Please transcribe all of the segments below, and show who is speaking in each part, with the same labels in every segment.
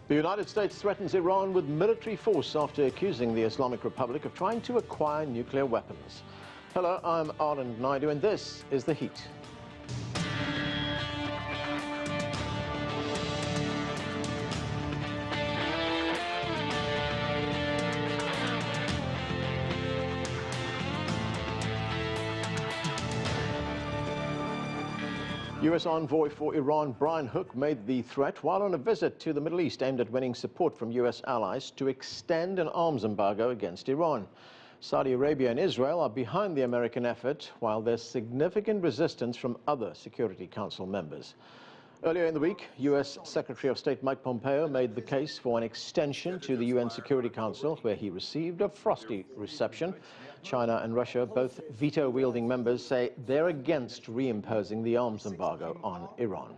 Speaker 1: The United States threatens Iran with military force after accusing the Islamic Republic of trying to acquire nuclear weapons. Hello, I'm Anand Naidu, and this is The Heat. U.S. envoy for Iran Brian Hook made the threat while on a visit to the Middle East aimed at winning support from U.S. allies to extend an arms embargo against Iran. Saudi Arabia and Israel are behind the American effort, while there's significant resistance from other Security Council members. Earlier in the week, U.S. Secretary of State Mike Pompeo made the case for an extension to the UN Security Council, where he received a frosty reception. China and Russia, both veto-wielding members, say they're against reimposing the arms embargo on Iran.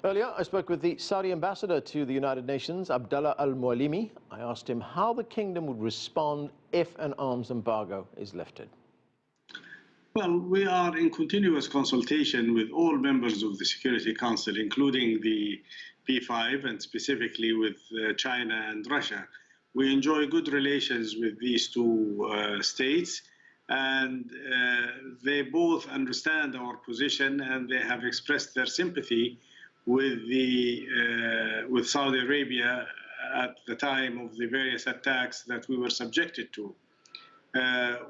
Speaker 1: Earlier, I spoke with the Saudi ambassador to the United Nations, Abdallah Al-Mouallimi. I asked him how the kingdom would respond if an arms embargo is lifted.
Speaker 2: Well, we are in continuous consultation with all members of the Security Council, including the P5 and specifically with China and Russia. We enjoy good relations with these two states, and they both understand our position, and they have expressed their sympathy with Saudi Arabia at the time of the various attacks that we were subjected to.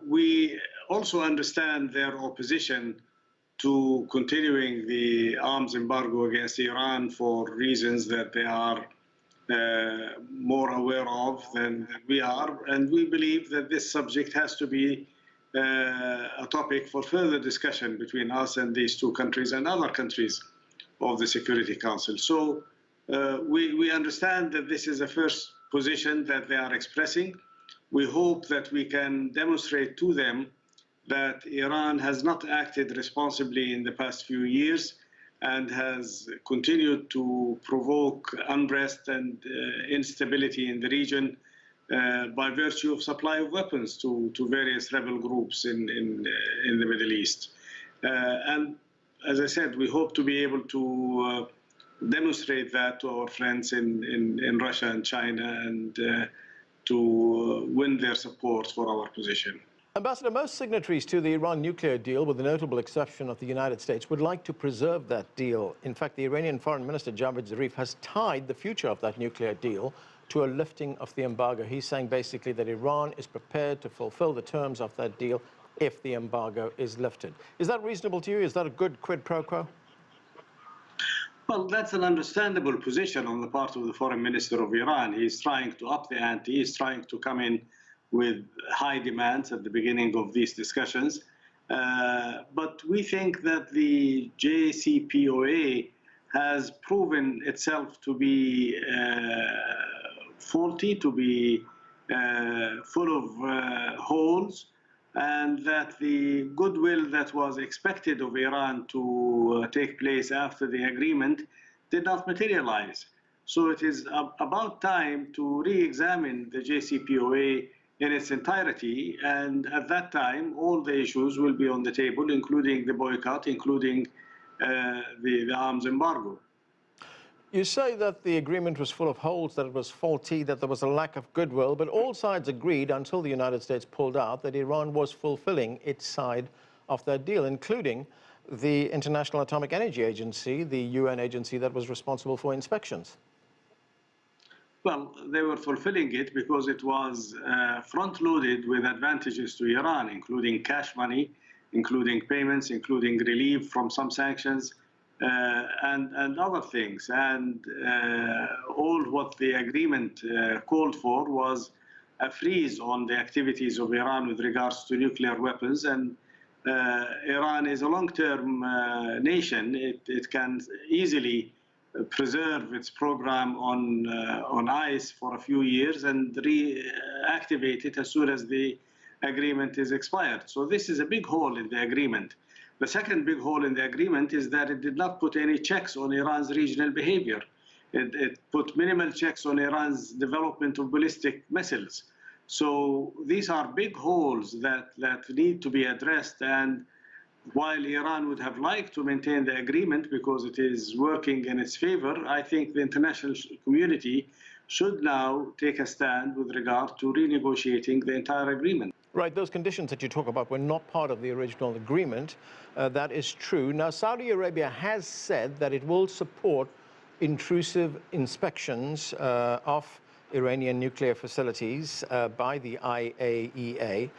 Speaker 2: We also understand their opposition to continuing the arms embargo against Iran for reasons that they are more aware of than we are, and we believe that this subject has to be a topic for further discussion between us and these two countries and other countries of the Security Council. So we understand that this is a first position that they are expressing. We hope that we can demonstrate to them that Iran has not acted responsibly in the past few years and has continued to provoke unrest and instability in the region by virtue of supply of weapons to various rebel groups in the Middle East. And as I said, we hope to be able to demonstrate that to our friends in Russia and China and to win their support for our position.
Speaker 1: Ambassador, most signatories to the Iran nuclear deal, with the notable exception of the United States, would like to preserve that deal. In fact, the Iranian Foreign Minister Javad Zarif has tied the future of that nuclear deal to a lifting of the embargo. He's saying basically that Iran is prepared to fulfill the terms of that deal if the embargo is lifted. Is that reasonable to you? Is that a good quid pro quo?
Speaker 2: Well, that's an understandable position on the part of the foreign minister of Iran. He's trying to up the ante. He's trying to come in with high demands at the beginning of these discussions. But we think that the JCPOA has proven itself to be faulty, to be full of holes, and that the goodwill that was expected of Iran to take place after the agreement did not materialize. So it is about time to re-examine the JCPOA in its entirety, and at that time all the issues will be on the table, including the boycott, including the arms embargo.
Speaker 1: You say that the agreement was full of holes, that it was faulty, that there was a lack of goodwill, but all sides agreed until the United States pulled out that Iran was fulfilling its side of that deal, including the International Atomic Energy Agency, the UN agency that was responsible for inspections.
Speaker 2: Well, they were fulfilling it because it was front-loaded with advantages to Iran, including cash money, including payments, including relief from some sanctions, and other things. And all what the agreement called for was a freeze on the activities of Iran with regards to nuclear weapons. And Iran is a long-term nation. It can easily preserve its program on ice for a few years and reactivate it as soon as the agreement is expired. So this is a big hole in the agreement. The second big hole in the agreement is that it did not put any checks on Iran's regional behavior. It put minimal checks on Iran's development of ballistic missiles. So these are big holes that need to be addressed. And while Iran would have liked to maintain the agreement because it is working in its favor, I think the international community should now take a stand with regard to renegotiating the entire agreement.
Speaker 1: Right, those conditions that you talk about were not part of the original agreement. That is true. Now, Saudi Arabia has said that it will support intrusive inspections of Iranian nuclear facilities by the IAEA.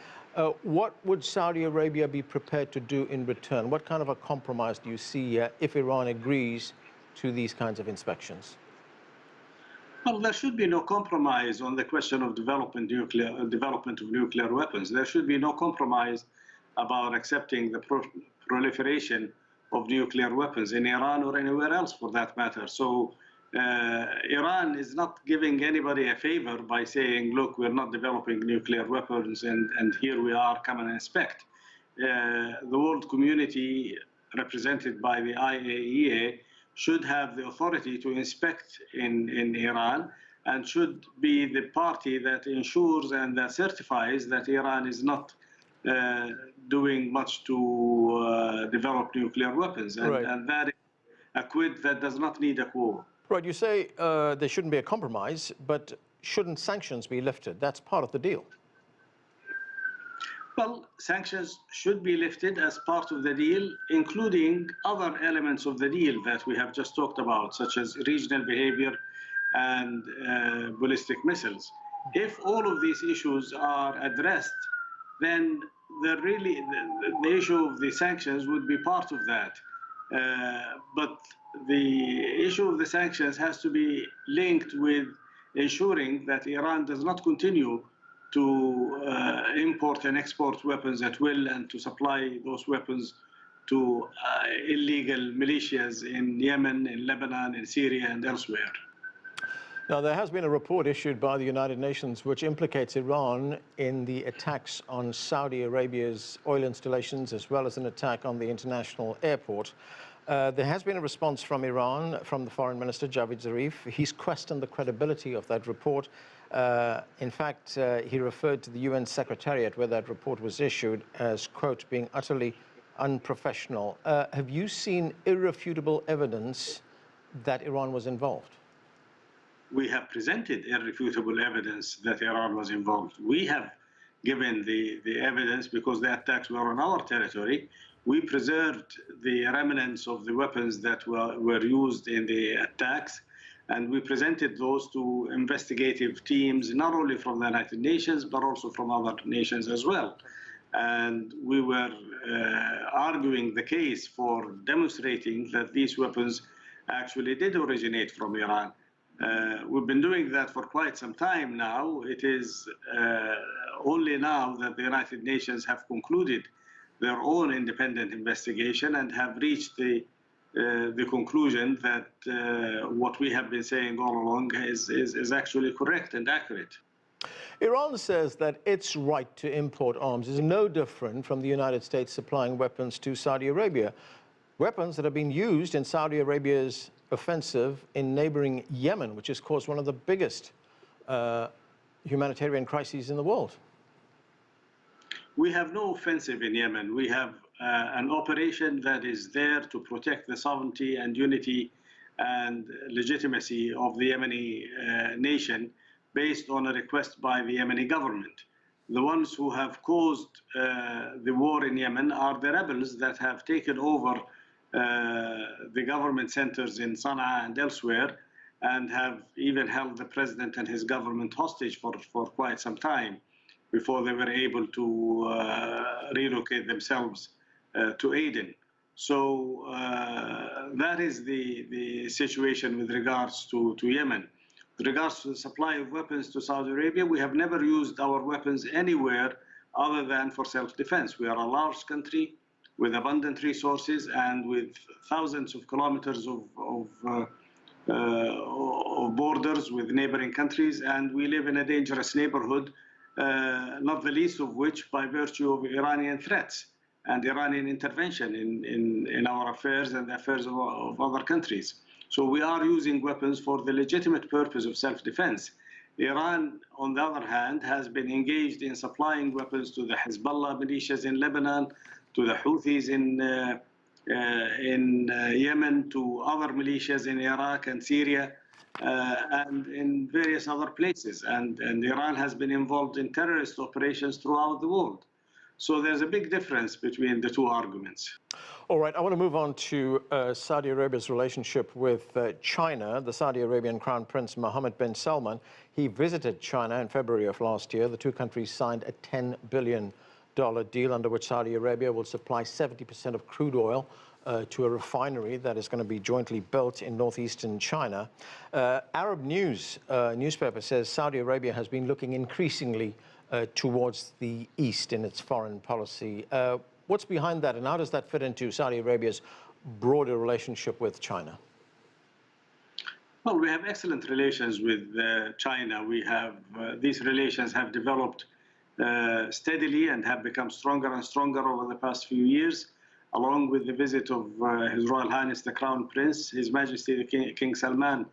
Speaker 1: What would Saudi Arabia be prepared to do in return? What kind of a compromise do you see if Iran agrees to these kinds of inspections?
Speaker 2: Well, there should be no compromise on the question of development of nuclear weapons. There should be no compromise about accepting the proliferation of nuclear weapons in Iran or anywhere else for that matter. So Iran is not giving anybody a favor by saying, look, we're not developing nuclear weapons and here we are, come and inspect. The world community represented by the IAEA should have the authority to inspect in Iran and should be the party that ensures and that certifies that Iran is not doing much to develop nuclear weapons. And that is a quid that does not need a quo.
Speaker 1: Right, you say there shouldn't be a compromise, but shouldn't sanctions be lifted? That's part of the deal.
Speaker 2: Well, sanctions should be lifted as part of the deal, including other elements of the deal that we have just talked about, such as regional behavior and ballistic missiles. If all of these issues are addressed, then the issue of the sanctions would be part of that. But the issue of the sanctions has to be linked with ensuring that Iran does not continue to import and export weapons at will and to supply those weapons to illegal militias in Yemen, in Lebanon, in Syria, and elsewhere.
Speaker 1: Now, there has been a report issued by the United Nations which implicates Iran in the attacks on Saudi Arabia's oil installations, as well as an attack on the international airport. There has been a response from Iran, from the Foreign Minister, Javad Zarif. He's questioned the credibility of that report. In fact, he referred to the UN Secretariat where that report was issued as, quote, being utterly unprofessional. Have you seen irrefutable evidence that Iran was involved?
Speaker 2: We have presented irrefutable evidence that Iran was involved. We have given the evidence because the attacks were on our territory. We preserved the remnants of the weapons that were used in the attacks, and we presented those to investigative teams, not only from the United Nations, but also from other nations as well. And we were arguing the case for demonstrating that these weapons actually did originate from Iran. We've been doing that for quite some time now. It is only now that the United Nations have concluded their own independent investigation and have reached the conclusion that what we have been saying all along is actually correct and accurate.
Speaker 1: Iran says that its right to import arms is no different from the United States supplying weapons to Saudi Arabia. Weapons that have been used in Saudi Arabia's offensive in neighboring Yemen, which has caused one of the biggest humanitarian crises in the world.
Speaker 2: We have no offensive in Yemen. We have an operation that is there to protect the sovereignty and unity and legitimacy of the Yemeni nation based on a request by the Yemeni government. The ones who have caused the war in Yemen are the rebels that have taken over the government centers in Sana'a and elsewhere and have even held the president and his government hostage for quite some time before they were able to relocate themselves to Aden. So that is the situation with regards to Yemen. With regards to the supply of weapons to Saudi Arabia, we have never used our weapons anywhere other than for self-defense. We are a large country with abundant resources and with thousands of kilometers of borders with neighboring countries, and we live in a dangerous neighborhood, not the least of which by virtue of Iranian threats and Iranian intervention in our affairs and the affairs of other countries. So we are using weapons for the legitimate purpose of self-defense. Iran, on the other hand, has been engaged in supplying weapons to the Hezbollah militias in Lebanon, to the Houthis in Yemen, to other militias in Iraq and Syria, and in various other places. And Iran has been involved in terrorist operations throughout the world. So there's a big difference between the two arguments.
Speaker 1: All right, I want to move on to Saudi Arabia's relationship with China. The Saudi Arabian Crown Prince Mohammed bin Salman, he visited China in February of last year. The two countries signed a $10 billion deal under which Saudi Arabia will supply 70% of crude oil to a refinery that is going to be jointly built in northeastern China. Arab News newspaper says Saudi Arabia has been looking increasingly towards the east in its foreign policy. What's behind that, and how does that fit into Saudi Arabia's broader relationship with China?
Speaker 2: Well, we have excellent relations with China. We have these relations have developed steadily and have become stronger and stronger over the past few years. Along with the visit of His Royal Highness the Crown Prince, His Majesty the King Salman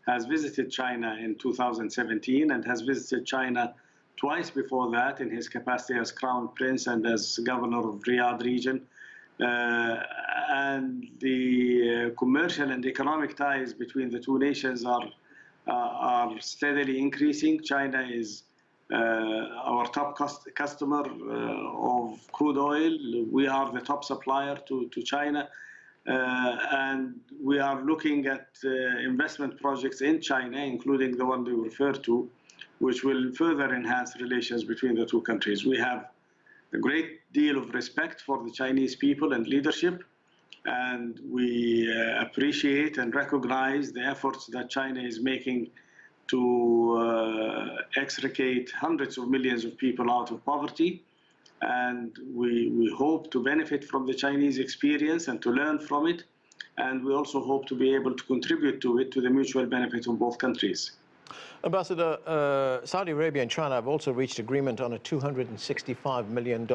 Speaker 2: has visited China in 2017 and has visited China twice before that in his capacity as Crown Prince and as Governor of Riyadh region. And the commercial and economic ties between the two nations are steadily increasing. China is our top customer of crude oil. We are the top supplier to China. And we are looking at investment projects in China, including the one you referred to, which will further enhance relations between the two countries. We have a great deal of respect for the Chinese people and leadership, and we appreciate and recognize the efforts that China is making to extricate hundreds of millions of people out of poverty. And we hope to benefit from the Chinese experience and to learn from it. And we also hope to be able to contribute to it to the mutual benefit of both countries.
Speaker 1: Ambassador, Saudi Arabia and China have also reached agreement on a $265 million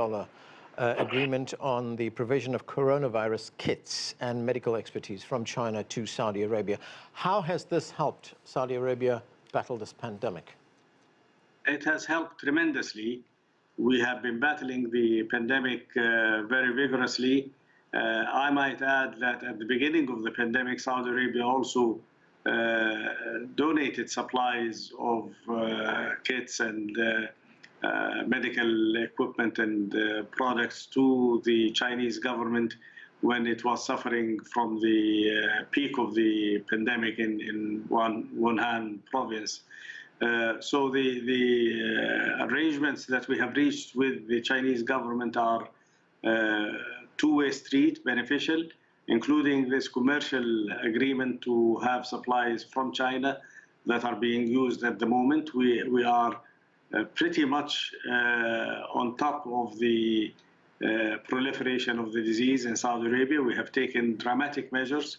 Speaker 1: agreement on the provision of coronavirus kits and medical expertise from China to Saudi Arabia. How has this helped Saudi Arabia battle this pandemic?
Speaker 2: It has helped tremendously. We have been battling the pandemic very vigorously. I might add that at the beginning of the pandemic, Saudi Arabia also donated supplies of kits and medical equipment and products to the Chinese government when it was suffering from the peak of the pandemic in Wuhan province. So the arrangements that we have reached with the Chinese government are two-way street, beneficial, including this commercial agreement to have supplies from China that are being used at the moment. We are pretty much on top of the proliferation of the disease in Saudi Arabia. We have taken dramatic measures,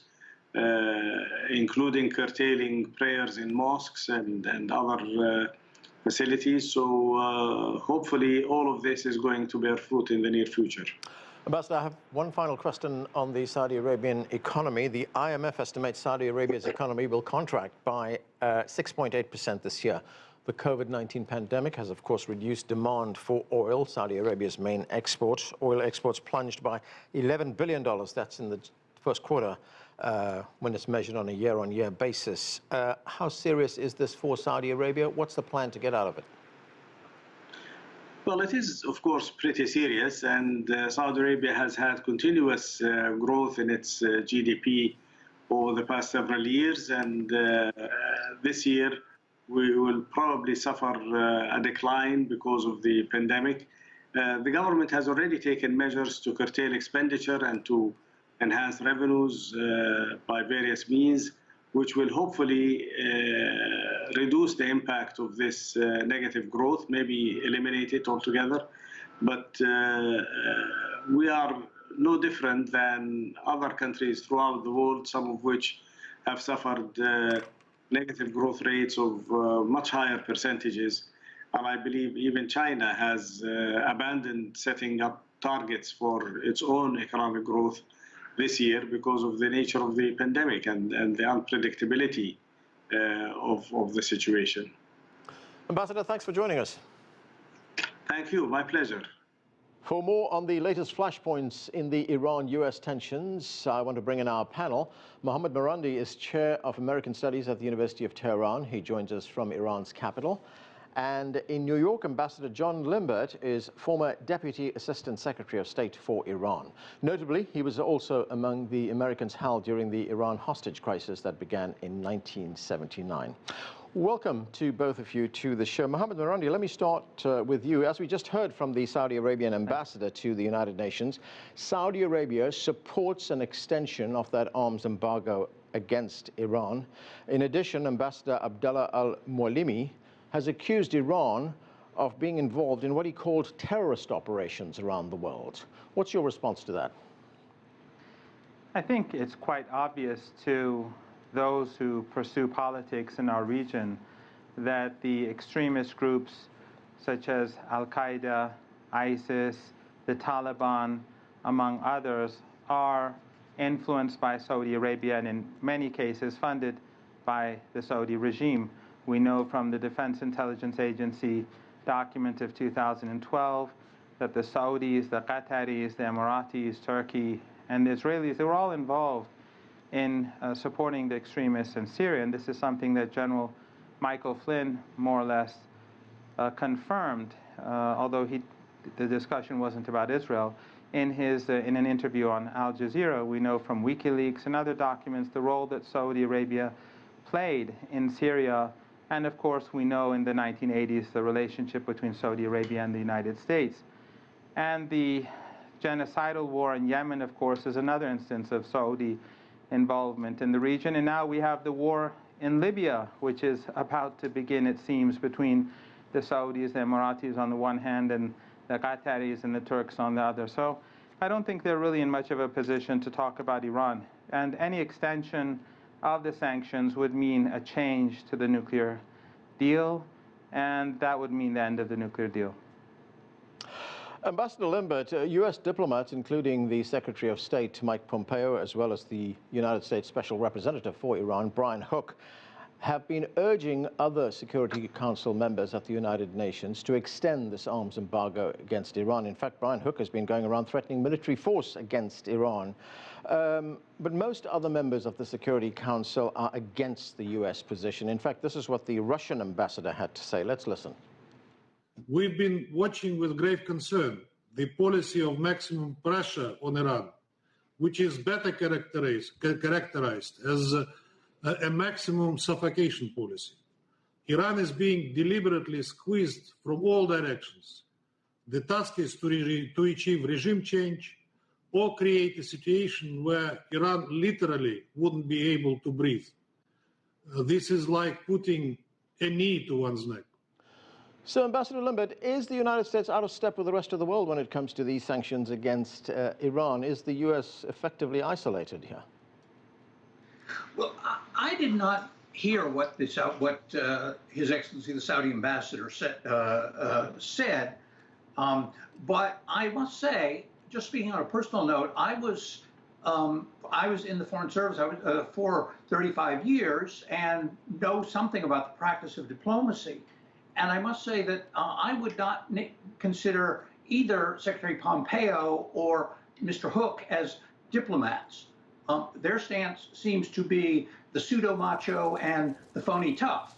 Speaker 2: including curtailing prayers in mosques and other facilities. So hopefully all of this is going to bear fruit in the near future.
Speaker 1: Ambassador, I have one final question on the Saudi Arabian economy. The IMF estimates Saudi Arabia's economy will contract by 6.8% this year. The COVID-19 pandemic has, of course, reduced demand for oil, Saudi Arabia's main export. Oil exports plunged by $11 billion. That's in the first quarter when it's measured on a year-on-year basis. How serious is this for Saudi Arabia? What's the plan to get out of it?
Speaker 2: Well, it is, of course, pretty serious, and Saudi Arabia has had continuous growth in its GDP over the past several years, and this year we will probably suffer a decline because of the pandemic. The government has already taken measures to curtail expenditure and to enhance revenues by various means, which will hopefully reduce the impact of this negative growth, maybe eliminate it altogether. But we are no different than other countries throughout the world, some of which have suffered negative growth rates of much higher percentages. And I believe even China has abandoned setting up targets for its own economic growth this year because of the nature of the pandemic and the unpredictability of the situation.
Speaker 1: Ambassador, thanks for joining us.
Speaker 2: Thank you. My pleasure.
Speaker 1: For more on the latest flashpoints in the Iran-US tensions, I want to bring in our panel. Mohammad Marandi is Chair of American Studies at the University of Tehran. He joins us from Iran's capital. And in New York, Ambassador John Limbert is former Deputy Assistant Secretary of State for Iran. Notably, he was also among the Americans held during the Iran hostage crisis that began in 1979. Welcome to both of you to the show. Mohammad Marandi, let me start with you. As we just heard from the Saudi Arabian ambassador to the United Nations, Saudi Arabia supports an extension of that arms embargo against Iran. In addition, Ambassador Abdallah Al-Mouallimi has accused Iran of being involved in what he called terrorist operations around the world. What's your response to that?
Speaker 3: I think it's quite obvious to those who pursue politics in our region that the extremist groups such as Al-Qaeda, ISIS, the Taliban, among others, are influenced by Saudi Arabia and in many cases funded by the Saudi regime. We know from the Defense Intelligence Agency document of 2012 that the Saudis, the Qataris, the Emiratis, Turkey, and the Israelis, they were all involved in supporting the extremists in Syria. And this is something that General Michael Flynn more or less confirmed, although the discussion wasn't about Israel. In an interview on Al Jazeera, we know from WikiLeaks and other documents the role that Saudi Arabia played in Syria. And of course, we know in the 1980s the relationship between Saudi Arabia and the United States. And the genocidal war in Yemen, of course, is another instance of Saudi involvement in the region. And now we have the war in Libya, which is about to begin, it seems, between the Saudis, the Emiratis on the one hand, and the Qataris and the Turks on the other. So I don't think they're really in much of a position to talk about Iran. And any extension of the sanctions would mean a change to the nuclear deal, and that would mean the end of the nuclear deal.
Speaker 1: Ambassador Limbert, U.S. diplomats, including the Secretary of State, Mike Pompeo, as well as the United States Special Representative for Iran, Brian Hook, have been urging other Security Council members at the United Nations to extend this arms embargo against Iran. In fact, Brian Hook has been going around threatening military force against Iran. But most other members of the Security Council are against the U.S. position. In fact, this is what the Russian ambassador had to say. Let's listen.
Speaker 4: We've been watching with grave concern the policy of maximum pressure on Iran, which is better characterized as a maximum suffocation policy. Iran is being deliberately squeezed from all directions. The task is to achieve regime change or create a situation where Iran literally wouldn't be able to breathe. This is like putting a knee to one's neck.
Speaker 1: So, Ambassador Limbert, is the United States out of step with the rest of the world when it comes to these sanctions against Iran? Is the U.S. effectively isolated here?
Speaker 5: Well, I did not hear what His Excellency the Saudi ambassador said, but I must say, just speaking on a personal note, I was in the Foreign Service for 35 years and know something about the practice of diplomacy. And I must say that I would not consider either Secretary Pompeo or Mr. Hook as diplomats. Their stance seems to be the pseudo-macho and the phony tough.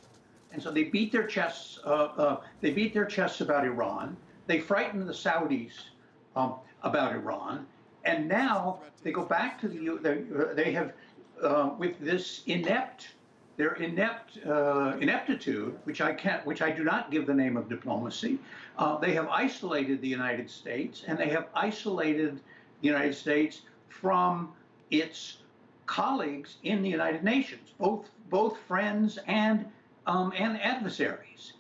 Speaker 5: And so they beat their chests about Iran. They frighten the Saudis about Iran. And now they go back to they have, with this ineptitude, which I do not give the name of diplomacy, they have isolated the United States, and they have isolated the United States from its colleagues in the United Nations, both friends and adversaries.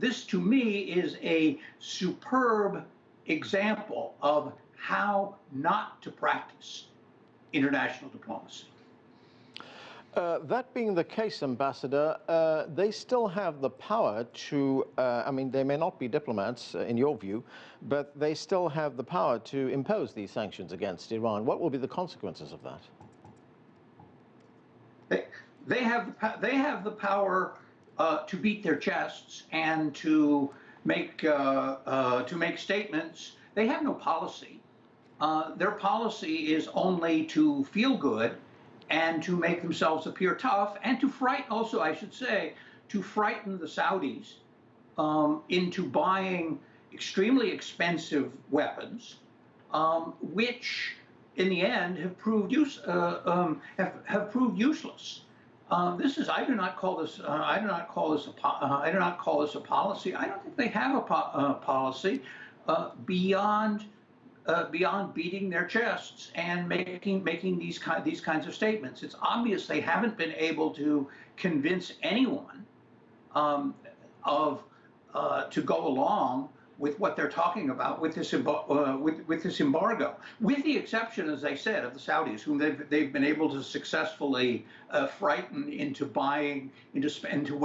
Speaker 5: This, to me, is a superb example of how not to practice international diplomacy.
Speaker 1: That being the case, Ambassador, they still have the power to, I mean, they may not be diplomats, in your view, but they still have the power to impose these sanctions against Iran. What will be the consequences of that?
Speaker 5: They have the power to beat their chests and to make statements. they have no policy. Their policy is only to feel good and to make themselves appear tough and to frighten, also I should say, to frighten the Saudis into buying extremely expensive weapons, which in the end have proved useless. This is I do not call this a policy. I don't think they have a policy beyond beating their chests and making these kinds of statements. It's obvious they haven't been able to convince anyone to go along with what they're talking about with this embargo, with the exception, as I said, of the Saudis, whom they've been able to successfully frighten into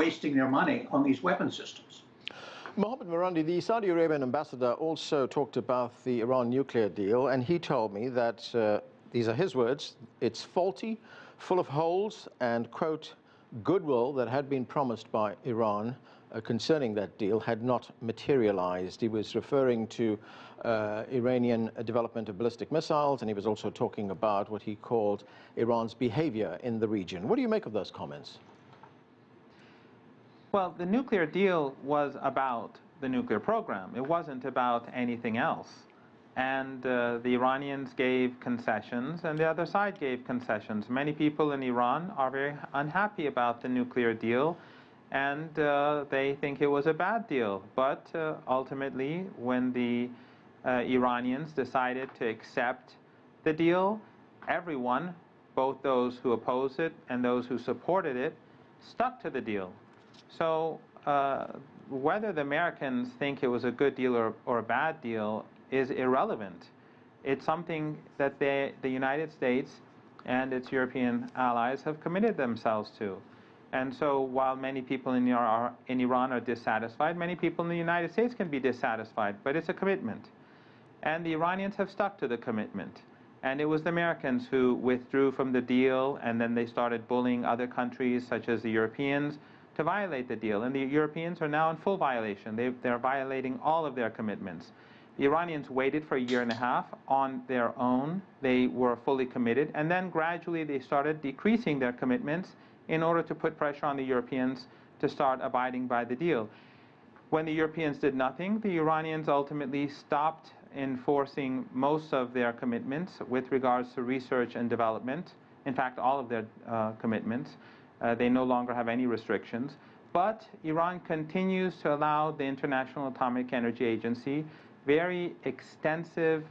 Speaker 5: wasting their money on these weapon systems.
Speaker 1: Mohammad Marandi, the Saudi Arabian ambassador, also talked about the Iran nuclear deal, and he told me that, these are his words, it's faulty, full of holes, and, quote, goodwill that had been promised by Iran concerning that deal had not materialized. He was referring to Iranian development of ballistic missiles, and he was also talking about what he called Iran's behavior in the region. What do you make of those comments?
Speaker 3: Well, the nuclear deal was about the nuclear program. It wasn't about anything else. And the Iranians gave concessions, and the other side gave concessions. Many people in Iran are very unhappy about the nuclear deal, and they think it was a bad deal. But ultimately, when the Iranians decided to accept the deal, everyone, both those who opposed it and those who supported it, stuck to the deal. So whether the Americans think it was a good deal or a bad deal is irrelevant. It's something that the United States and its European allies have committed themselves to. And so while many people in Iran are dissatisfied, many people in the United States can be dissatisfied, but it's a commitment. And the Iranians have stuck to the commitment. And it was the Americans who withdrew from the deal, and then they started bullying other countries, such as the Europeans, to violate the deal. And the Europeans are now in full violation. They're violating all of their commitments. The Iranians waited for a year and a half on their own. They were fully committed. And then gradually they started decreasing their commitments in order to put pressure on the Europeans to start abiding by the deal. When the Europeans did nothing, the Iranians ultimately stopped enforcing most of their commitments with regards to research and development. In fact, all of their commitments. They no longer have any restrictions. But Iran continues to allow the International Atomic Energy Agency very extensive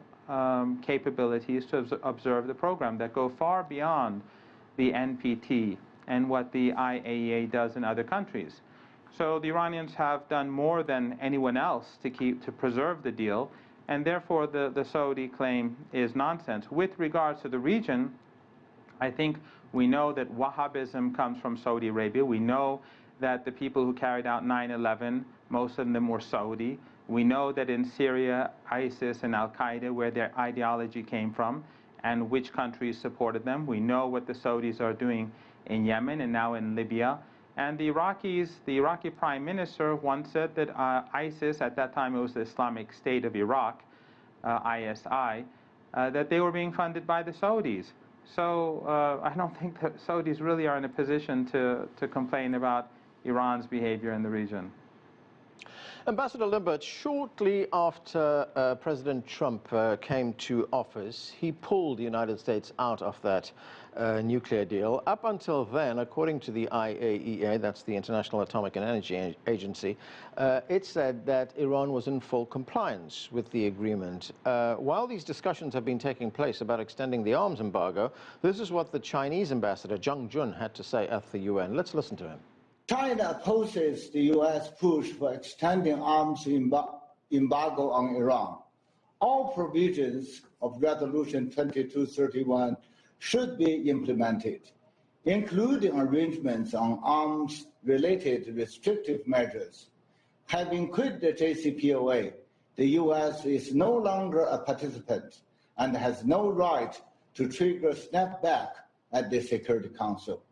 Speaker 3: capabilities to observe the program that go far beyond the NPT and what the IAEA does in other countries. So the Iranians have done more than anyone else to preserve the deal, and therefore the Saudi claim is nonsense. With regards to the region, I think we know that Wahhabism comes from Saudi Arabia. We know that the people who carried out 9/11, most of them were Saudi. We know that in Syria, ISIS and Al-Qaeda, where their ideology came from, and which countries supported them. We know what the Saudis are doing in Yemen and now in Libya. And the Iraqi prime minister once said that ISIS, at that time it was the Islamic State of Iraq, ISI, that they were being funded by the Saudis. So I don't think that Saudis really are in a position to complain about Iran's behavior in the region.
Speaker 1: Ambassador Limbert, shortly after President Trump came to office, he pulled the United States out of that nuclear deal. Up until then, according to the IAEA, that's the International Atomic Energy Agency, it said that Iran was in full compliance with the agreement. While these discussions have been taking place about extending the arms embargo, this is what the Chinese ambassador, Zhang Jun, had to say at the UN. Let's listen to him.
Speaker 6: China opposes the U.S. push for extending arms embargo on Iran. All provisions of Resolution 2231 should be implemented, including arrangements on arms-related restrictive measures. Having quit the JCPOA, the U.S. is no longer a participant and has no right to trigger snapback at the Security Council.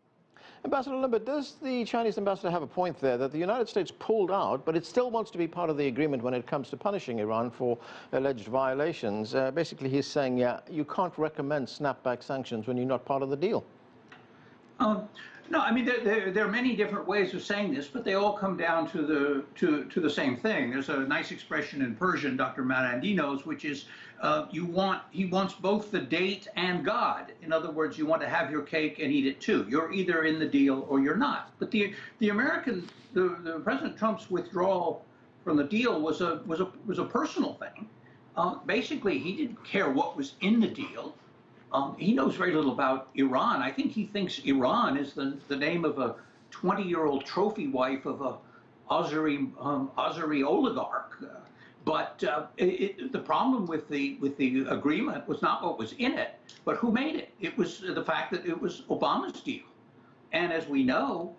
Speaker 1: Ambassador Limber, does the Chinese ambassador have a point there that the United States pulled out, but it still wants to be part of the agreement when it comes to punishing Iran for alleged violations? Basically, he's saying, yeah, you can't recommend snapback sanctions when you're not part of the deal.
Speaker 5: No, I mean there are many different ways of saying this, but they all come down to the same thing. There's a nice expression in Persian, Dr. Marandi knows, which is he wants both the date and God. In other words, you want to have your cake and eat it too. You're either in the deal or you're not. But the President Trump's withdrawal from the deal was a personal thing. Basically, he didn't care what was in the deal. He knows very little about Iran. I think he thinks Iran is the name of a 20-year-old trophy wife of a Azeri oligarch. But the problem with the agreement was not what was in it, but who made it. It was the fact that it was Obama's deal. And as we know,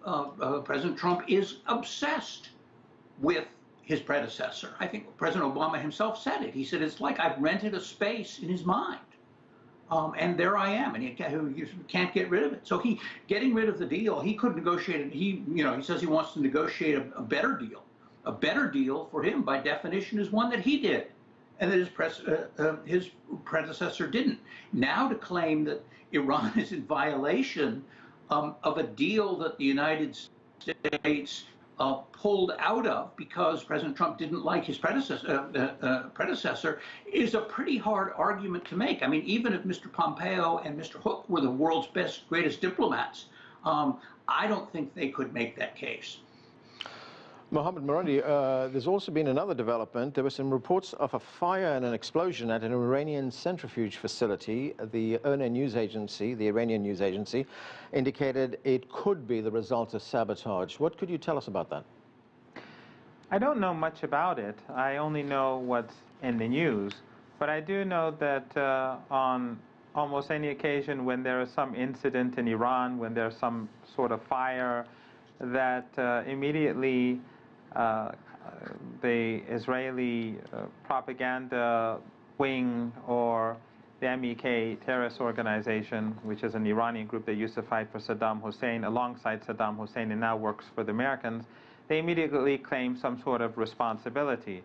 Speaker 5: President Trump is obsessed with his predecessor. I think President Obama himself said it. He said, it's like I've rented a space in his mind. And there I am, and you can't get rid of it. So getting rid of the deal, he could negotiate it. He says he wants to negotiate a better deal. A better deal for him, by definition, is one that he did, and that his predecessor didn't. Now to claim that Iran is in violation of a deal that the United States pulled out of because President Trump didn't like his predecessor is a pretty hard argument to make. I mean, even if Mr. Pompeo and Mr. Hook were the world's greatest diplomats, I don't think they could make that case.
Speaker 1: Mohammad Marandi, there's also been another development. There were some reports of a fire and an explosion at an Iranian centrifuge facility. The IRNA news agency, the Iranian news agency, indicated it could be the result of sabotage. What could you tell us about that?
Speaker 3: I don't know much about it. I only know what's in the news. But I do know that on almost any occasion when there is some incident in Iran, when there's some sort of fire, that immediately the Israeli propaganda wing or the MEK terrorist organization, which is an Iranian group that used to fight for Saddam Hussein alongside Saddam Hussein and now works for the Americans, they immediately claim some sort of responsibility.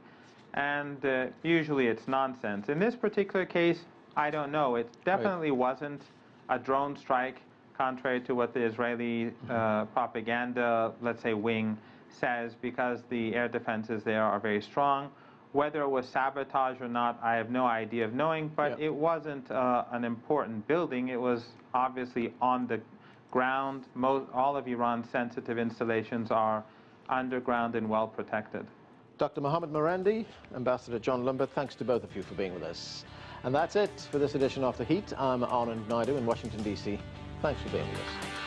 Speaker 3: And usually it's nonsense. In this particular case, I don't know. It definitely wasn't a drone strike, contrary to what the Israeli propaganda, let's say, wing says, because the air defenses there are very strong. Whether it was sabotage or not, I have no idea of knowing, but it wasn't an important building. It was obviously on the ground. All of Iran's sensitive installations are underground and well protected.
Speaker 1: Dr. Mohammad Marandi, Ambassador John Limber, thanks to both of you for being with us. And that's it for this edition of The Heat. I'm Anand Naidu in Washington, D.C. Thanks for being with us.